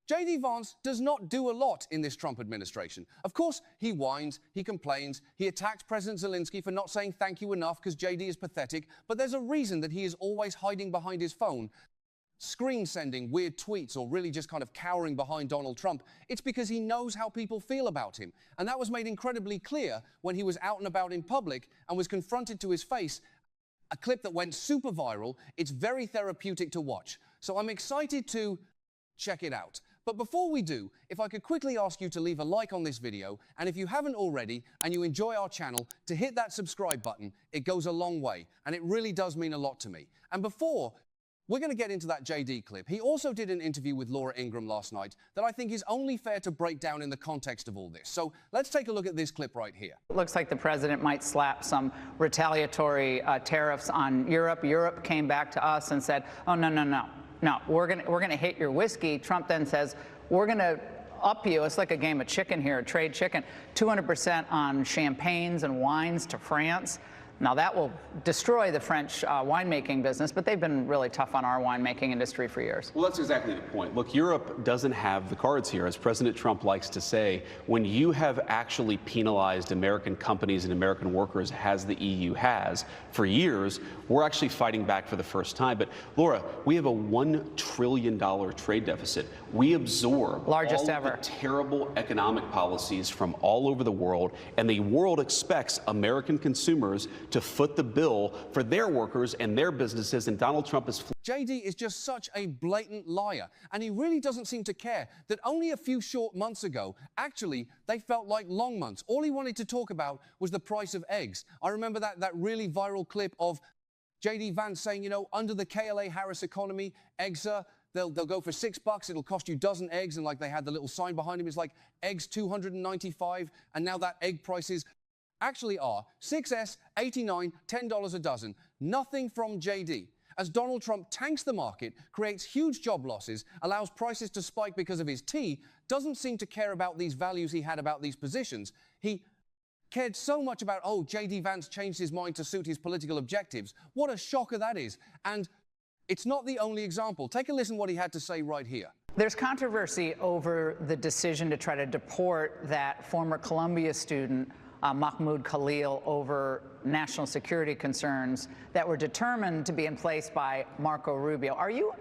J.D. Vance does not do a lot in this Trump administration. Of course, he whines, he complains, he attacks President Zelensky for not saying thank you enough because J.D. is pathetic, but there's a reason that he is always hiding behind his phone, screen sending weird tweets or really just kind of cowering behind Donald Trump. It's because he knows how people feel about him. And that was made incredibly clear when he was out and about in public and was confronted to his face. A clip that went super viral. It's very therapeutic to watch. So I'm excited to check it out. But before we do, if I could quickly ask you to leave a like on this video, and if you haven't already and you enjoy our channel, to hit that subscribe button. It goes a long way, and it really does mean a lot to me. And before we're going to get into that JD clip, he also did an interview with Laura Ingraham last night that I think is only fair to break down in the context of all this. So let's take a look at this clip right here. It looks like the president might slap some retaliatory tariffs on Europe. Europe came back to us and said, oh, no, we're gonna hit your whiskey. Trump then says, we're gonna up you. It's like a game of chicken here, trade chicken. 200% on champagnes and wines to France. Now that will destroy the French winemaking business, but they've been really tough on our winemaking industry for years. Well, that's exactly the point. Look, Europe doesn't have the cards here. As President Trump likes to say, when you have actually penalized American companies and American workers, as the EU has for years, we're actually fighting back for the first time. But Laura, we have a $1 trillion trade deficit. We absorb largest all ever. Of the terrible economic policies from all over the world, and the world expects American consumers to foot the bill for their workers and their businesses, and Donald Trump is... JD is just such a blatant liar, and he really doesn't seem to care that only a few short months ago, actually, they felt like long months. All he wanted to talk about was the price of eggs. I remember that really viral clip of J.D. Vance saying, you know, under the KLA Harris economy, eggs are... They'll go for $6, it'll cost you a dozen eggs, and like they had the little sign behind him, it's like eggs $295, and now that egg prices actually are 6S, $89, $10 a dozen. Nothing from JD. As Donald Trump tanks the market, creates huge job losses, allows prices to spike because of his tea, doesn't seem to care about these values he had about these positions. He cared so much about, oh, J.D. Vance changed his mind to suit his political objectives. What a shocker that is. And it's not the only example. Take a listen what he had to say right here. There's controversy over the decision to try to deport that former Columbia student, Mahmoud Khalil, over national security concerns that were determined to be in place by Marco Rubio. Are you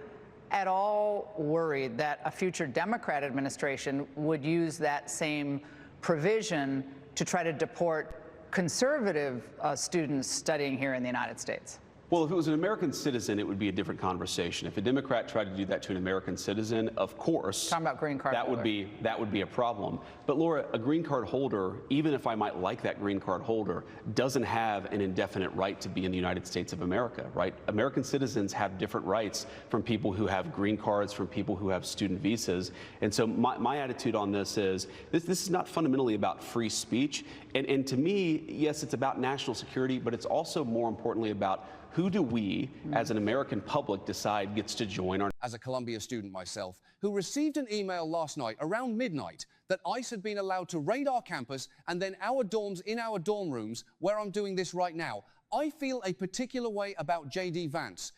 at all worried that a future Democrat administration would use that same provision to try to deport conservative students studying here in the United States? Well, if it was an American citizen, it would be a different conversation. If a Democrat tried to do that to an American citizen, of course, talking about green card holder. that would be a problem. But Laura, a green card holder, even if I might like that green card holder, doesn't have an indefinite right to be in the United States of America, right? American citizens have different rights from people who have green cards, from people who have student visas. And so my attitude on this is, this is not fundamentally about free speech. And to me, yes, it's about national security, but it's also more importantly about who do we, as an American public, decide gets to join our... As a Columbia student myself, who received an email last night around midnight that ICE had been allowed to raid our campus and then our dorms in our dorm rooms, where I'm doing this right now, I feel a particular way about J.D. Vance,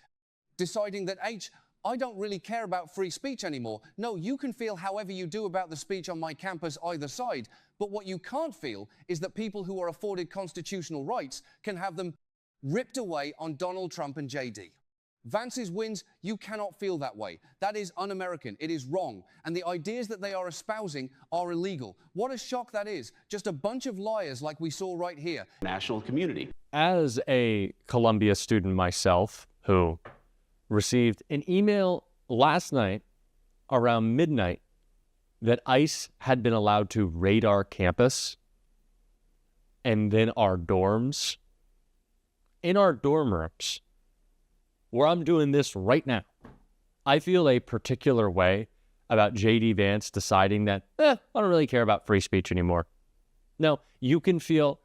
deciding that, I don't really care about free speech anymore. No, you can feel however you do about the speech on my campus either side, but what you can't feel is that people who are afforded constitutional rights can have them ripped away on Donald Trump and JD. Vance's wins, you cannot feel that way. That is un-American. It is wrong. And the ideas that they are espousing are illegal. What a shock that is. Just a bunch of liars like we saw right here. National community. As a Columbia student myself, who received an email last night around midnight that ICE had been allowed to raid our campus and then our dorms, in our dorm rooms, where I'm doing this right now, I feel a particular way about J.D. Vance deciding that, I don't really care about free speech anymore. No, you can feel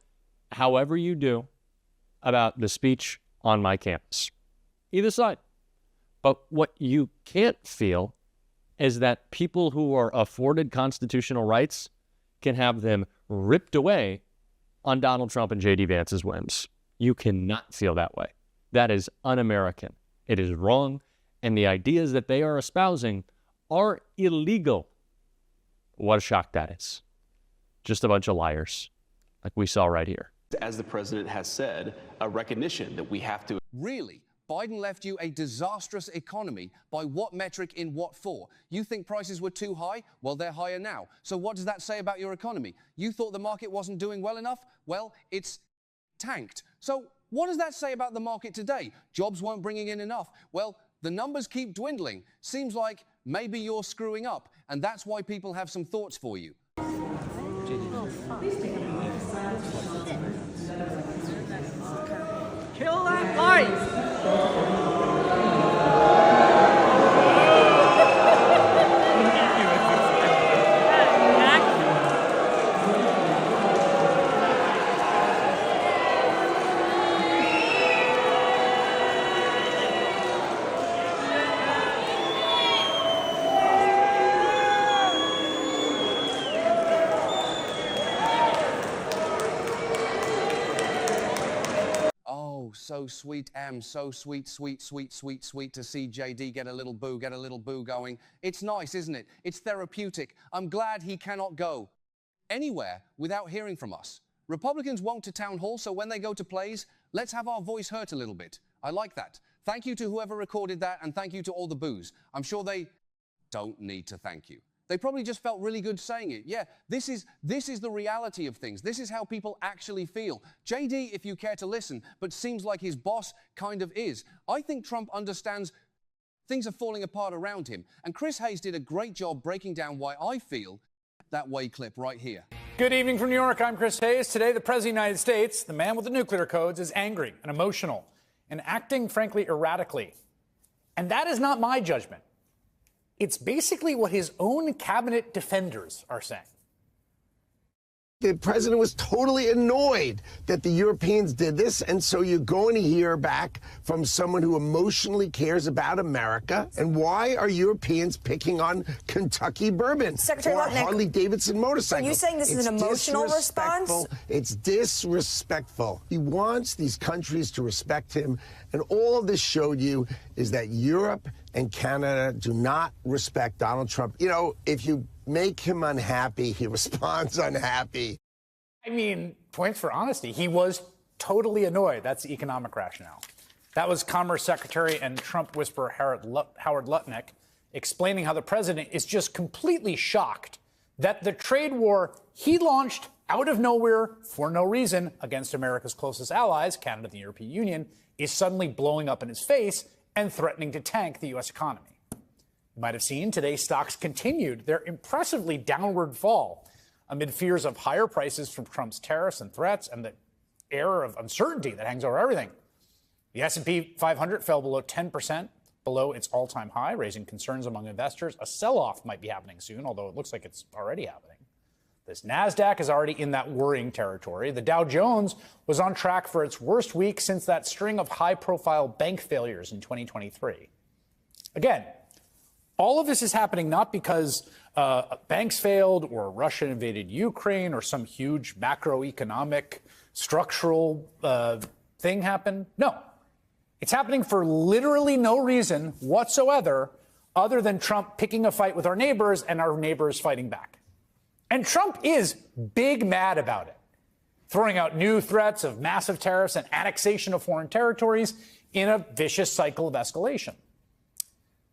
however you do about the speech on my campus. Either side. But what you can't feel is that people who are afforded constitutional rights can have them ripped away on Donald Trump and J.D. Vance's whims. You cannot feel that way. That is un-American. It is wrong, and the ideas that they are espousing are illegal. What a shock that is. Just a bunch of liars, like we saw right here. As the president has said, a recognition that we have to. Really? Biden left you a disastrous economy. By what metric, in what for? You think prices were too high? Well, they're higher now. So what does that say about your economy? You thought the market wasn't doing well enough? Well, it's tanked. So what does that say about the market today? Jobs weren't bringing in enough. Well, the numbers keep dwindling. Seems like maybe you're screwing up, and that's why people have some thoughts for you. Kill that light! So sweet, Em, so sweet, sweet, sweet, sweet, sweet to see JD get a little boo going. It's nice, isn't it? It's therapeutic. I'm glad he cannot go anywhere without hearing from us. Republicans won't to town hall, so when they go to plays, let's have our voice hurt a little bit. I like that. Thank you to whoever recorded that, and thank you to all the boos. I'm sure they don't need to thank you. They probably just felt really good saying it. Yeah, this is the reality of things. This is how people actually feel. JD, if you care to listen, but seems like his boss kind of is. I think Trump understands things are falling apart around him. And Chris Hayes did a great job breaking down why I feel that way. Clip right here. Good evening from New York. I'm Chris Hayes. Today, the President of the United States, the man with the nuclear codes, is angry and emotional and acting, frankly, erratically. And that is not my judgment. It's basically what his own cabinet defenders are saying. The president was totally annoyed that the Europeans did this, and so you're going to hear back from someone who emotionally cares about America. And why are Europeans picking on Kentucky bourbon Secretary or Lutnick, Harley-Davidson motorcycles? Are you saying this is an emotional response? It's disrespectful. He wants these countries to respect him, and all this showed you is that Europe and Canada do not respect Donald Trump. You know, if you make him unhappy, he responds unhappy. I mean, points for honesty. He was totally annoyed. That's the economic rationale. That was Commerce Secretary and Trump whisperer Howard Lutnick explaining how the president is just completely shocked that the trade war he launched out of nowhere for no reason against America's closest allies, Canada and the European Union, is suddenly blowing up in his face and threatening to tank the U.S. economy. You might have seen today stocks continued their impressively downward fall amid fears of higher prices from Trump's tariffs and threats and the air of uncertainty that hangs over everything. The S&P 500 fell below 10%, below its all-time high, raising concerns among investors. A sell-off might be happening soon, although it looks like it's already happening. This NASDAQ is already in that worrying territory. The Dow Jones was on track for its worst week since that string of high-profile bank failures in 2023. Again, all of this is happening not because banks failed or Russia invaded Ukraine or some huge macroeconomic structural thing happened. No, it's happening for literally no reason whatsoever other than Trump picking a fight with our neighbors and our neighbors fighting back. And Trump is big mad about it, throwing out new threats of massive tariffs and annexation of foreign territories in a vicious cycle of escalation.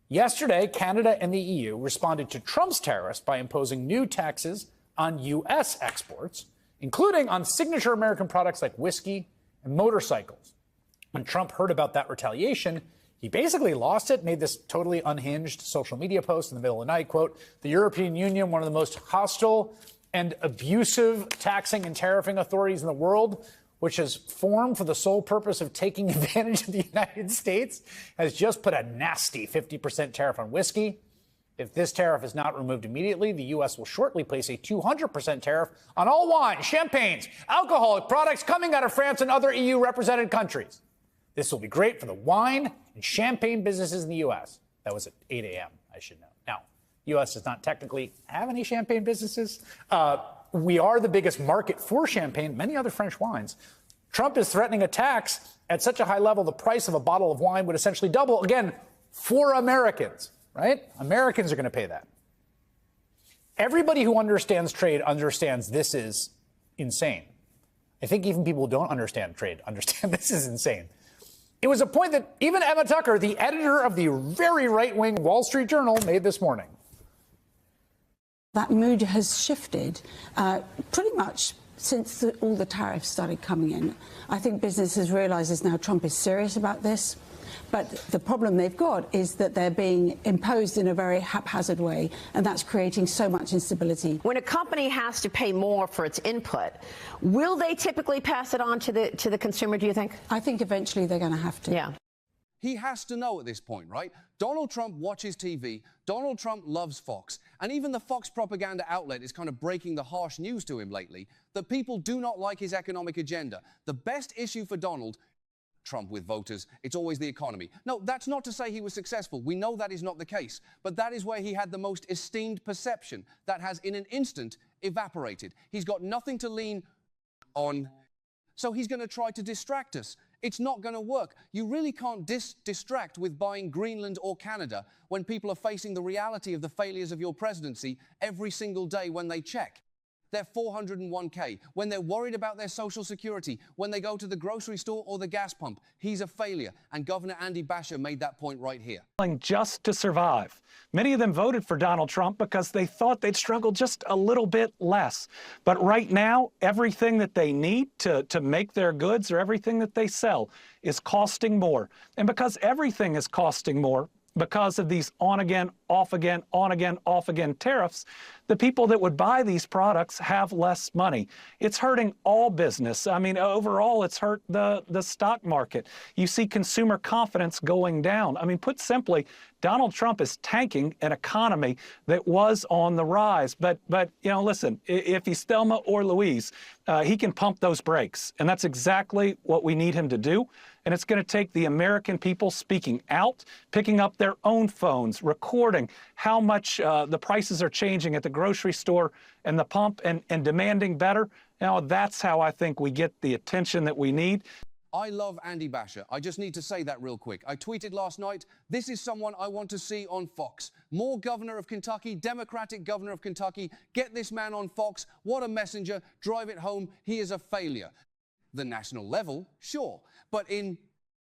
Yesterday, Canada and the EU responded to Trump's tariffs by imposing new taxes on U.S. exports, including on signature American products like whiskey and motorcycles. When Trump heard about that retaliation, he basically lost it, made this totally unhinged social media post in the middle of the night, quote, "The European Union, one of the most hostile and abusive taxing and tariffing authorities in the world, which has formed for the sole purpose of taking advantage of the United States, has just put a nasty 50% tariff on whiskey. If this tariff is not removed immediately, the U.S. will shortly place a 200% tariff on all wine, champagnes, alcoholic products coming out of France and other EU-represented countries. This will be great for the wine and champagne businesses in the U.S." That was at 8 a.m., I should know. Now, the U.S. does not technically have any champagne businesses. We are the biggest market for champagne, many other French wines. Trump is threatening a tax at such a high level, the price of a bottle of wine would essentially double, again, for Americans, right? Americans are going to pay that. Everybody who understands trade understands this is insane. I think even people who don't understand trade understand this is insane. It was a point that even Emma Tucker, the editor of the very right-wing Wall Street Journal, made this morning. That mood has shifted pretty much since all the tariffs started coming in. I think businesses realises now Trump is serious about this. But the problem they've got is that they're being imposed in a very haphazard way, and that's creating so much instability. When a company has to pay more for its input, will they typically pass it on to the consumer, do you think? I think eventually they're going to have to. Yeah. He has to know at this point, right? Donald Trump watches TV. Donald Trump loves Fox. And even the Fox propaganda outlet is kind of breaking the harsh news to him lately that people do not like his economic agenda. The best issue for Donald Trump with voters, it's always the economy. No, that's not to say he was successful. We know that is not the case. But that is where he had the most esteemed perception that has in an instant evaporated. He's got nothing to lean on, so he's going to try to distract us. It's not going to work. You really can't distract with buying Greenland or Canada when people are facing the reality of the failures of your presidency every single day when they check their 401k, when they're worried about their Social Security, when they go to the grocery store or the gas pump. He's a failure. And Governor Andy Beshear made that point right here. Just to survive. Many of them voted for Donald Trump because they thought they'd struggle just a little bit less. But right now, everything that they need to make their goods or everything that they sell is costing more. And because everything is costing more, because of these on-again, off-again, on-again, off-again tariffs, the people that would buy these products have less money. It's hurting all business. I mean, overall, it's hurt the stock market. You see consumer confidence going down. I mean, put simply, Donald Trump is tanking an economy that was on the rise. But you know, listen, if he's Thelma or Louise, he can pump those brakes. And that's exactly what we need him to do. And it's going to take the American people speaking out, picking up their own phones, recording how much the prices are changing at the grocery store and the pump and demanding better. Now, that's how I think we get the attention that we need. I love Andy Beshear. I just need to say that real quick. I tweeted last night, this is someone I want to see on Fox. More governor of Kentucky, Democratic governor of Kentucky. Get this man on Fox. What a messenger. Drive it home. He is a failure. The national level, sure. But in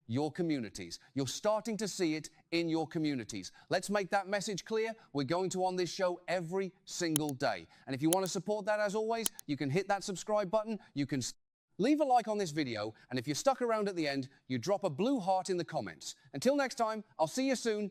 your communities, you're starting to see it in your communities. Let's make that message clear. We're going to on this show every single day. And if you want to support that, as always, you can hit that subscribe button. You can leave a like on this video, and if you're stuck around at the end, you drop a blue heart in the comments. Until next time, I'll see you soon.